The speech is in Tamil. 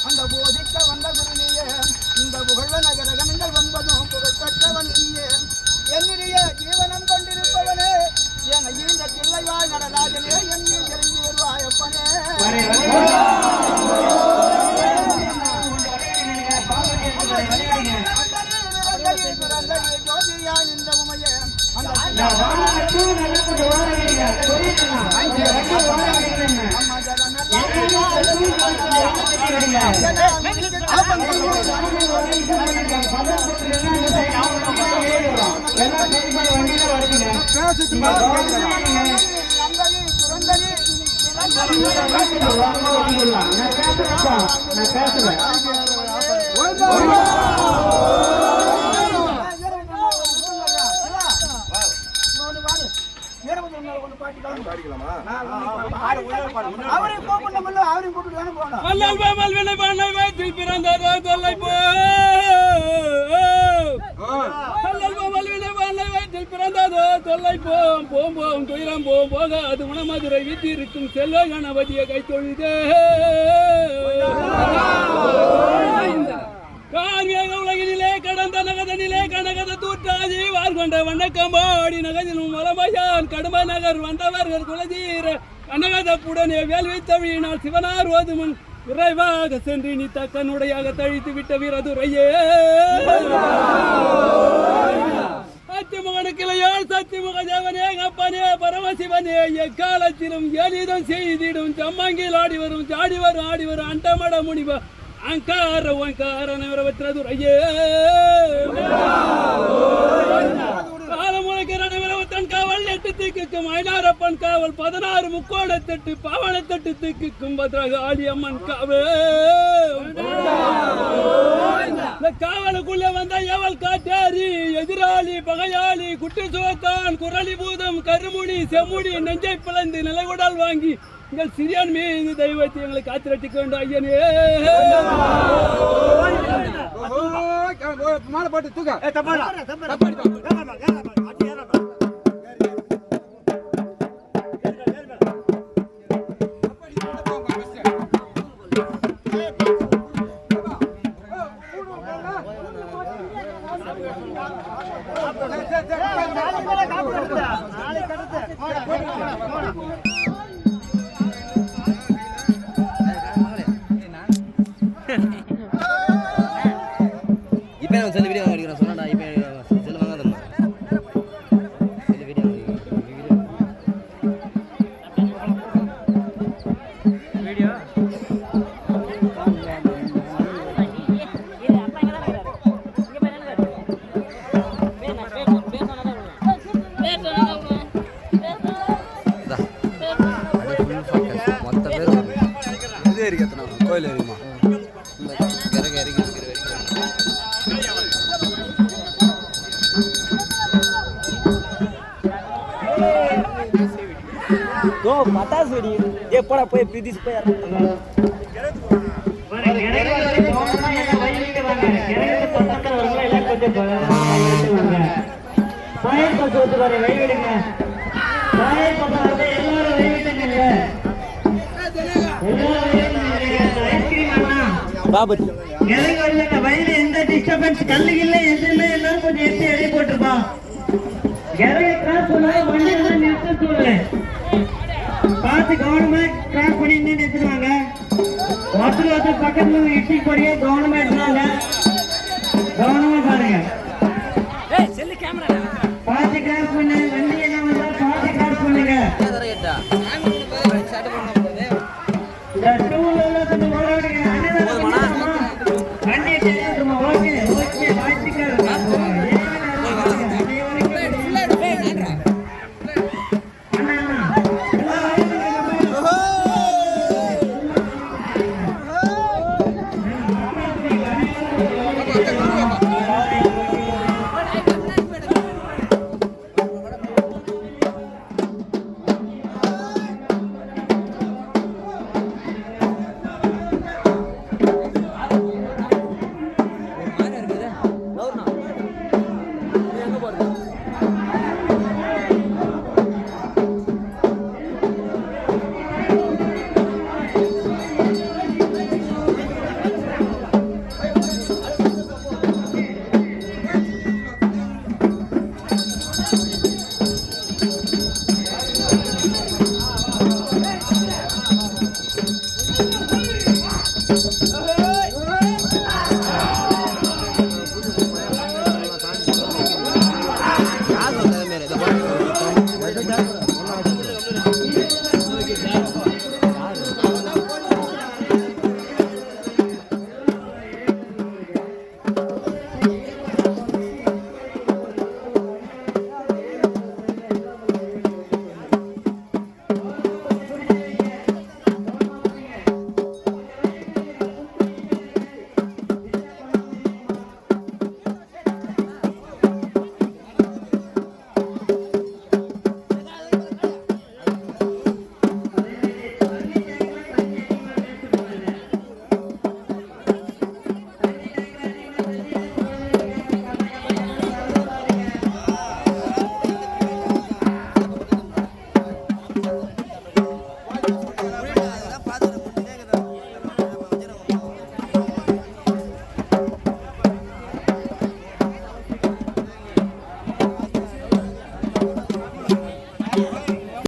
அந்த போதிக்க வந்த குருனியே இந்த புகழ்வ நகரகங்கள் வன்பதும் புகழ்பெற்றவன் நீயே என்னுடைய ஜீவனம் கொண்டிருப்பவனே என் இந்த தில்லைவாய் நடராஜனே என்னில் தெரிஞ்சு வருவாய் அப்பனே ஜோதியான் இந்த உமையே போகாது உணமதுரை வீட்டிருக்கும் செல்வ கணபதியை கை தொழுதே உலகினிலே கடந்த நகதனிலே கனகத தூற்றாதி வார்கொண்ட வண்ணக்கம்பாடி நகதிலும் மலமையான் கடும நகர் வந்தவர்கள் குலதீர கனகதப்புடனே வேள்வி தவியினால் சிவனார் ஓதுமுன் விரைவாக சென்று நீ தக்கனுடையாக தழித்து விட்ட வீரதுரையே அத்திமுகனுக்கிளையால் சத்திமுக தேவனே அப்பனே பரமசிவனே எக்காலத்திலும் எளிதும் செய்திடும் சம்மங்கில் ஆடி வரும் ஜாடி வரும் ஆடி வரும் அண்டமட முனிவ அங்கார ஓங்கார நிறவற்றதுரையே காலமுறைக்கிறவன் காவல் 8 தீக்குக்கும் ஐநாரப்பன் காவல் 16 முக்கோணத்தட்டு பாவனத்தட்டு தீக்குக்கும் பத்ரக ஆடியம்மன் காவல் காவலுக்குள்ள வந்த எவள் காட்டாரி எதிராளி பகையாளி குட்டி சுவத்தான் குரலி பூதம் கருமுடி செம்முடி நெஞ்சை பிளந்து நிலைகுடல் வாங்கி எங்கள் சிறியான் மீது தெய்வத்தை எங்களை காத்திரட்டிக் கொண்டு ஐயனே மாலை போட்டு தூக்க पता सोडी ये पड़ा पे प्रीतिस पे यार मारे गेरे वाले कोणना एला वयलिटे वांगा गेरे पत्तक्कल वरला एला कोंजम वयलिटे वांगा पाय पसोतु वाले वयलिडुंग पाय पसोतु எல்லாரும் வயலிட்டுங்க எல்லாரும் ஐஸ்கிரீம் அண்ணா பாபு गेरे वाले வயலில எந்த டிஸ்டர்பன்ஸ் கல்லு இல்ல எதுமே எல்லாரும் கொஞ்சம் எடுத்து எடை போட்டுப்பா गेरे கிராஸ் பண்ணா வண்டில நிறுத்த சொல்றேன் பார்த்து கவர்மெண்ட் கிராஸ் பண்ணி நிறுத்துவாங்க ஒருத்தர் பக்கத்துல இட்டி போறிய கவர்மெண்ட் கவனமா பாருங்க பார்த்து கிராஸ் பண்ணு வண்டி என்ன வந்தா பார்த்து கிராஸ் பண்ணுங்க வண்டி ஓகே ஓகே